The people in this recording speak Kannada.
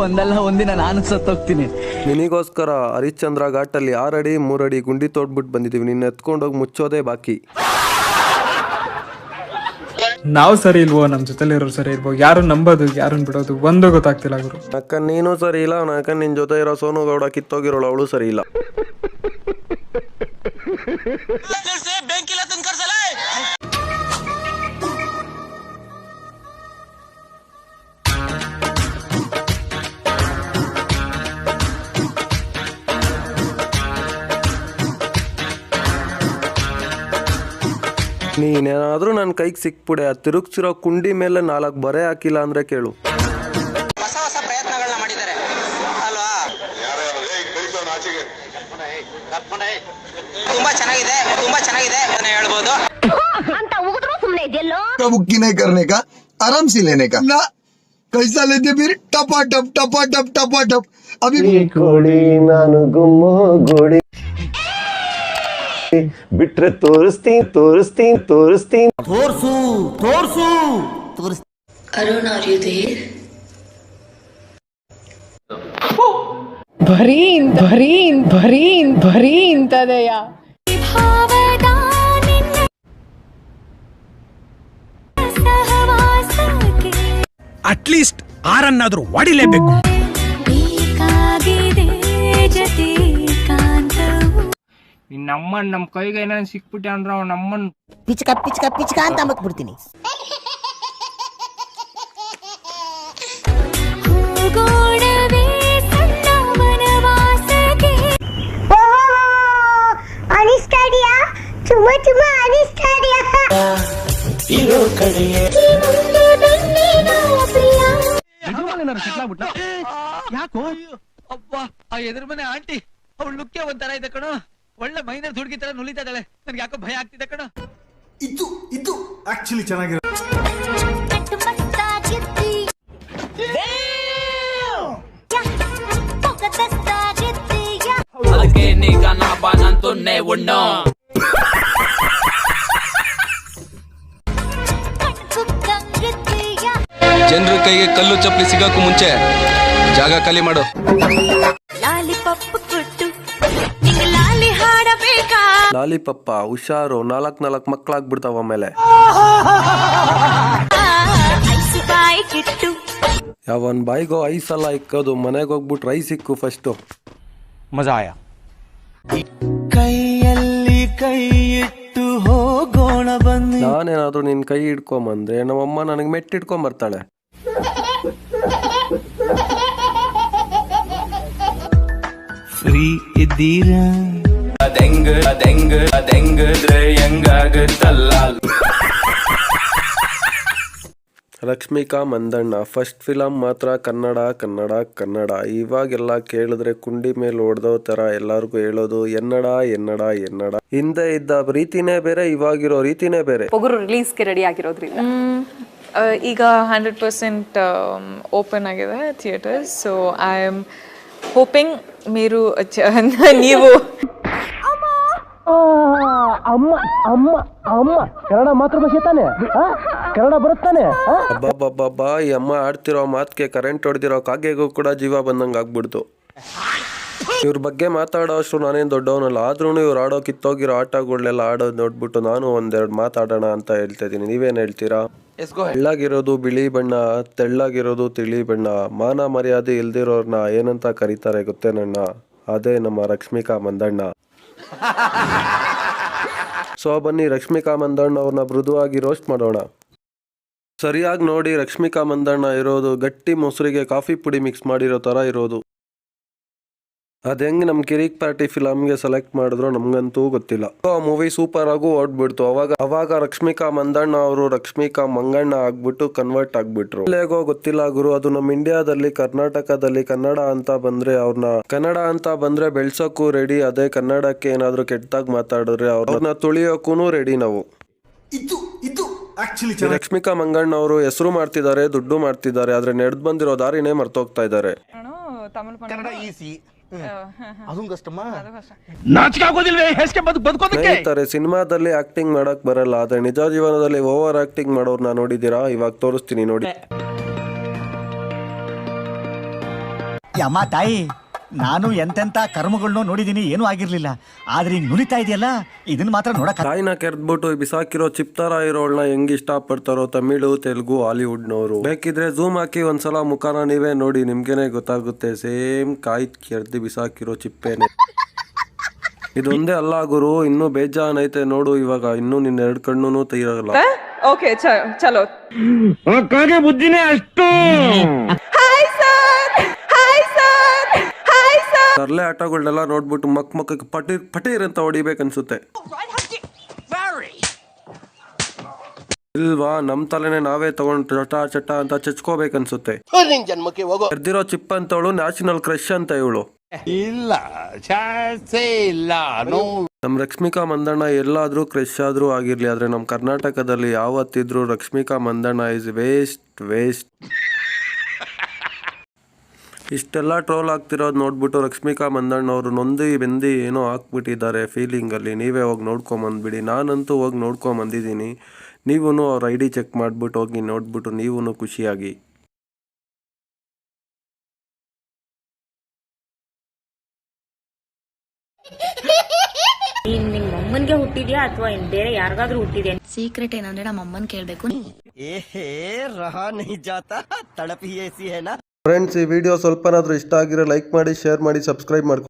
ಒಂದಲ್ಲ ಒಂದಿನ ನಾನು ಸತ್ತೋಗ್ತೀನಿ. ನಿನಗೋಸ್ಕರ ಹರಿಶ್ಚಂದ್ರ ಘಾಟಲ್ಲಿ 6 ಅಡಿ 3 ಅಡಿ ಗುಂಡಿ ತೋಡ್ಬಿಟ್ಟು ಬಂದಿದ್ದೀವಿ. ನಿನ್ನ ಎತ್ಕೊಂಡೋಗಿ ಮುಚ್ಚೋದೇ ಬಾಕಿ. ನಾವು ಸರಿ ಇಲ್ವೋ, ನಮ್ಮ ಜೊತೆಲಿರೋರು ಸರಿ ಇಲ್ವೋ, ಯಾರು ನಂಬೋದು ಯಾರನ್ನ ಬಿಡೋದು ಒಂದು ಗೊತ್ತಾಗ್ತಿಲ್ಲ ಗುರು. ಅಕ್ಕ ನೀನು ಸರಿ ಇಲ್ಲ, ಅಕ್ಕ ನಿನ್ ಜೊತೆ ಇರೋ ಸೋನು ಗೌಡ ಕಿತ್ತೋಗಿರೋಳು ಅವಳು ಸರಿ ಇಲ್ಲ. ನೀನೇನಾದ್ರೂ ನನ್ನ ಕೈಗೆ ಸಿಕ್ಬಿಡೆ, ತಿರುಗ್ಸಿರೋ ಕುಂಡಿ ಮೇಲೆ 4 ಬರೆ ಹಾಕಿಲ್ಲ ಅಂದ್ರೆ ಕೇಳು. ಹೊಸ ಹೊಸ ಪ್ರಯತ್ನಗಳನ್ನ ಮಾಡಿದ್ದಾರೆ ಅಲ್ವಾ? ತುಂಬಾ ಚೆನ್ನಾಗಿದೆ ಅಂತ ಹೇಳ್ಬೋದು. ಅಂತ ಉಗಿದ್ರು ಸುಮ್ಮನೆ ಇದೆಯಲ್ಲೋ. बुक्की नहीं करने का, आराम से लेने का ना. कैसा लेते फिर टपाटप टपाटप टपाटप. अभी ಕೋಳಿ ನಾನು ಗುಮ್ಮೋ ಗೋಡಿ ಬಿಟ್ರೆ ತೋರಿಸ್ತೀನಿ. Arun are you there? ಭರಿ ಇಂತದೆಯಾ? ಅಟ್ಲೀಸ್ಟ್ 6 ಹೊಡಿಲೇಬೇಕು. ನಮ್ಮನ್ ನಮ್ ಕೈಗೆ ಏನಾದ್ರು ಸಿಕ್ಬಿಟ್ಟೆ ಅಂದ್ರ ನಮ್ಮನ್ ಪಿಚ್ಕ ಅಂತ ಅಂಬಕ್ಬಿಡ್ತೀನಿ. ಅನಿಸ್ತಾಡಿಯಾ? ತುಂಬಾ ಅನಿಸ್ತಾಡಿಯಾ? ಇರೋ ಕಡೆಯೇ ಯಾಕೋ ಅಬ್ಬಾ, ಆ ಎದುರು ಮನೆ ಆಂಟಿ ಅವಳು ಲುಕ್ಕೆ ಒಂಥರ ಇದೆ ಕಣೋ. ಒಳ್ಳೆ ಮೈನರ್ ಹುಡುಗಿ ತರ ನುಲಿತಾ ಇದ್ದಾಳೆ. ನನ್ಗೆ ಯಾಕೋ ಭಯ ಆಗ್ತಿದೆ ಕಣೋ. ಇದು ಆಕ್ಚುಲಿ ಚೆನ್ನಾಗಿರೋ. ಜನರ ಕೈಗೆ ಕಲ್ಲು ಚಪ್ಪಲಿ ಸಿಗಕ್ಕೂ ಮುಂಚೆ ಜಾಗ ಖಾಲಿ ಮಾಡು. ಲಾಲಿಪಪ್ಪ ಹುಷಾರು, 4 ಮಕ್ಕಳಾಗ್ಬಿಡ್ತಾವ ಆಮೇಲೆ. ಯಾವನ್ ಬಾಯಿಗೋ ಐಸಲ್ಲ ಇಕ್ಕೋದು, ಮನೆಗೆ ಹೋಗ್ಬಿಟ್ಟು ರೈಸ್ ಇಕ್ಕು ಫಸ್ಟು. ಮಜಾ ಆಯಾ. ಕೈಯಲ್ಲಿ ಕೈ ಇಟ್ಟು ಹೋಗೋಣ ಬನ್ನಿ. ನಾನೇನಾದ್ರೂ ನಿನ್ ಕೈ ಹಿಡ್ಕೊಂಬಂದ್ರೆ ನಮ್ಮಮ್ಮ ನನಗೆ ಮೆಟ್ಟಿಡ್ಕೊಂಬರ್ತಾಳೆ. ಫ್ರೀ ಇದ್ದೀರಾ? ರಶ್ಮಿಕಾ ಮಂದಣ್ಣ ಫಸ್ಟ್ ಫಿಲಮ್ ಮಾತ್ರ ಕನ್ನಡ. ಇವಾಗೆಲ್ಲ ಕೇಳಿದ್ರೆ ಕುಂಡಿ ಮೇಲೆ ಹೊಡೆದೋ ತರ ಎಲ್ಲಾರ್ಗು ಹೇಳೋದು ಎನ್ನಡ. ಹಿಂದೆ ಇದ್ದ ರೀತಿನೇ ಬೇರೆ, ಇವಾಗಿರೋ ರೀತಿನೇ ಬೇರೆ. ಪೊಗರು ರಿಲೀಸ್ಗೆ ರೆಡಿ ಆಗಿರೋದ್ರಿಂದ ಈಗ 100% ಓಪನ್ ಆಗಿದೆ theatres. So I am hoping మీరు ನೀವು ಅಮ್ಮ ಕನ್ನಡ ಮಾತೃಭಾಷೆ ತಾನೆ? ಕನ್ನಡ ಬರುತ್ತಾನೆ? ಅಬ್ಬಬ್ಬಬ್ಬಾ, ಈ ಅಮ್ಮ ಆಡ್ತಿರೋ ಮಾತ್ಗೆ ಕರೆಂಟ್ ಹೊಡೆದಿರೋ ಕಾಗೆಗೂ ಕೂಡ ಜೀವ ಬಂದಂಗೆ ಆಗ್ಬಿಡ್ತು. ಇವ್ರ ಬಗ್ಗೆ ಮಾತಾಡೋ ಅಷ್ಟು ನಾನೇನು ದೊಡ್ಡವನಲ್ಲ, ಆದ್ರೂ ಇವ್ರು ಆಡೋ ಕಿತ್ತೋಗಿರೋ ಆಟಗಳನ್ನೆಲ್ಲ ಆಡೋದು ನೋಡ್ಬಿಟ್ಟು ನಾನು ಒಂದೆರಡು ಮಾತಾಡೋಣ ಅಂತ ಹೇಳ್ತಾ ಇದ್ದೀನಿ. ನೀವೇನು ಹೇಳ್ತೀರಾ? ಬೆಳ್ಳಗಿರೋದು ಬಿಳಿ ಬಣ್ಣ, ತೆಳ್ಳಗಿರೋದು ತಿಳಿ ಬಣ್ಣ. ಮಾನ ಮರ್ಯಾದೆ ಇಲ್ದಿರೋರ್ನ ಏನಂತ ಕರೀತಾರೆ ಗೊತ್ತೇನಣ್ಣ? ಅದೇ ನಮ್ಮ ರಶ್ಮಿಕಾ ಮಂದಣ್ಣ. ಸೊ ಬನ್ನಿ ರಶ್ಮಿಕಾ ಮಂದಣ್ಣ ಅವ್ರನ್ನ ಮೃದುವಾಗಿ ರೋಸ್ಟ್ ಮಾಡೋಣ. ಸರಿಯಾಗಿ ನೋಡಿ, ರಶ್ಮಿಕಾ ಮಂದಣ್ಣ ಇರೋದು ಗಟ್ಟಿ ಮೊಸರಿಗೆ ಕಾಫಿ ಪುಡಿ ಮಿಕ್ಸ್ ಮಾಡಿರೋ ತರ ಇರೋದು. ಅದ್ ಹೆಂಗ್ ನಮ್ ಕಿರಿಕ್ ಪಾರ್ಟಿ ಫಿಲಮ್ಗೆ ಸೆಲೆಕ್ಟ್ ಮಾಡಿದ್ರು ನಮ್ಗಂತೂ ಗೊತ್ತಿಲ್ಲ. ಆ ಮೂವಿ ಸೂಪರ್ ಆಗು ಓಡ್ಬಿಡ್ತು. ಅವಾಗ ರಶ್ಮಿಕಾ ಮಂದಣ್ಣ ಅವರು ರಶ್ಮಿಕಾ ಮಂಗಣ್ಣ ಆಗ್ಬಿಟ್ಟು ಕನ್ವರ್ಟ್ ಆಗ್ಬಿಟ್ರು. ಹೇಗೋ ಗೊತ್ತಿಲ್ಲ ಗುರು, ಅದು ನಮ್ ಇಂಡಿಯಾದಲ್ಲಿ ಕರ್ನಾಟಕದಲ್ಲಿ ಕನ್ನಡ ಅಂತ ಬಂದ್ರೆ ಬೆಳ್ಸೋಕ್ಕೂ ರೆಡಿ. ಅದೇ ಕನ್ನಡಕ್ಕೆ ಏನಾದ್ರು ಕೆಟ್ಟದಾಗ ಮಾತಾಡಿದ್ರೆ ಅವ್ರನ್ನ ತುಳಿಯೋಕ್ಕೂ ರೆಡಿ ನಾವು. ರಶ್ಮಿಕಾ ಮಂಗಣ್ಣ ಅವರು ಹೆಸರು ಮಾಡ್ತಿದ್ದಾರೆ, ದುಡ್ಡು ಮಾಡ್ತಿದ್ದಾರೆ, ಆದ್ರೆ ನಡೆದ್ ಬಂದಿರೋ ದಾರಿನೇ ಮರ್ತೋಗ್ತಾ ಇದ್ದಾರೆ. ಸಿನಿಮಾದಲ್ಲಿ ಆಕ್ಟಿಂಗ್ ಮಾಡಕ್ ಬರಲ್ಲ, ಆದ್ರೆ ನಿಜ ಜೀವನದಲ್ಲಿ ಓವರ್ ಆಕ್ಟಿಂಗ್ ಮಾಡೋರ್ನ ನೋಡಿದೀರಾ? ಇವಾಗ ತೋರಿಸ್ತೀನಿ ನೋಡಿ. ಅಮ್ಮ ತಾಯಿ ನಾನು ಎಂತೆಂತ ಕರ್ಮಗಳನ್ನೂ ನೋಡಿದೀನಿ ಏನೂ ಆಗಿರ್ಲಿಲ್ಲ ಆದ್ರೆ ಹಿಂಗ್ ನುಲಿತಾ ಇದೆಯಲ್ಲ ಇದನ್ನ ಮಾತ್ರ ನೋಡಕ್ ತಾಯಿನ ಕೆರೆದ್ಬಿಟ್ಟು ಬಿಸಾಕಿರೋ ಚಿಪ್ ತರ ಇರೋಳ್ನ ಹೆಂಗ್ ಇಷ್ಟಪಡ್ತಾರೋ ತಮಿಳು ತೆಲುಗು ಹಾಲಿವುಡ್ನವರು. ಬೇಕಿದ್ರೆ ಝೂಮ್ ಹಾಕಿ ಒಂದ್ಸಲ ಮುಖಾನ ನೀವೇ ನೋಡಿ, ನಿಮ್ಗೆನೆ ಗೊತ್ತಾಗುತ್ತೆ. ಸೇಮ್ ಕಾಯಿ ಕೆರೆದು ಬಿಸಾಕಿರೋ ಚಿಪ್ಪೇನೆ. ಇದೊಂದೇ ಅಲ್ಲ ಗುರು, ಇನ್ನೂ ಬೇಜಾನ್ ಐತೆ ನೋಡು. ಇವಾಗ ಇನ್ನೂ ನಿನ್ನ 2 ಕಣ್ಣು ತೀರಲ್ಲ. ಓಕೆ ಚಲೋ. ಬುದ್ಧಿನೇ ಅಷ್ಟು. ತರ್ಲೆ ಆಟಗಳನ್ನೆಲ್ಲ ನೋಡ್ಬಿಟ್ಟು ಮಕ್ಕಕ್ಕೆ ಪಟೀರ್ ಅಂತ ಹೊಡಿಬೇಕನ್ಸುತ್ತೆ ಇಲ್ವಾ? ನಮ್ ತಲೆನೆ ನಾವೇ ತಗೊಂಡು ಚಟ ಅಂತ ಚಚ್ಕೋಬೇಕನ್ಸುತ್ತೆ. ಕರ್ದಿರೋ ಚಿಪ್ ಅಂತವಳು ನ್ಯಾಷನಲ್ ಕ್ರಶ್ ಅಂತ ಇವಳು. ಇಲ್ಲ ಇಲ್ಲ. ನಮ್ ರಶ್ಮಿಕಾ ಮಂದಣ್ಣ ಎಲ್ಲಾದ್ರೂ ಕ್ರಶ್ ಆದ್ರೂ ಆಗಿರ್ಲಿ, ಆದ್ರೆ ನಮ್ ಕರ್ನಾಟಕದಲ್ಲಿ ಯಾವತ್ತಿದ್ರು ರಶ್ಮಿಕಾ ಮಂದಣ್ಣ ಇಸ್ ವೇಸ್ಟ್. ಇಷ್ಟೆಲ್ಲ ಟ್ರೋಲ್ ಆಗ್ತಿರೋದು ನೋಡ್ಬಿಟ್ಟು ರಶ್ಮಿಕಾ ಮಂದಣ್ಣ ಅವರು ನೊಂದಿ ಬೆಂದಿ ಏನೋ ಹಾಕ್ಬಿಟ್ಟಿದ್ದಾರೆ ಫೀಲಿಂಗಲ್ಲಿ. ನೀವೇ ಹೋಗಿ ನೋಡ್ಕೊಂಬಂದ್ಬಿಡಿ. ನಾನಂತೂ ಹೋಗಿ ನೋಡ್ಕೊಂಬಂದಿದ್ದೀನಿ. ನೀವೂ ಅವ್ರ ID ಚೆಕ್ ಮಾಡಿಬಿಟ್ಟು ಹೋಗಿ ನೋಡ್ಬಿಟ್ಟು ನೀವೂ ಖುಷಿಯಾಗಿ. ನಿಮ್ ಅಮ್ಮನ್ಗೆ ಹುಟ್ಟಿದ್ಯಾ ಅಥವಾ ಬೇರೆ ಯಾರಿಗಾದ್ರೂ ಹುಟ್ಟಿದ್ಯಾ? ಸೀಕ್ರೆಟ್ ಏನಂದ್ರೆ ನಮ್ಮ ಅಮ್ಮನ್ ಕೇಳ್ಬೇಕು. ರಹಾ ನಹೀ ಜಾತಾ ತಡಪ್ ಹಿ ಐಸಿ ಹೈ ನಾ. ಫ್ರೆಂಡ್ಸ್, ಈ ವಿಡಿಯೋ ಸ್ವಲ್ಪನಾದ್ರೂ ಇಷ್ಟ ಆಗಿರೋ ಲೈಕ್ ಮಾಡಿ, ಶೇರ್ ಮಾಡಿ, ಸಬ್ಸ್ಕ್ರೈಬ್ ಮಾಡ್ಕೊಳ್ಳಿ.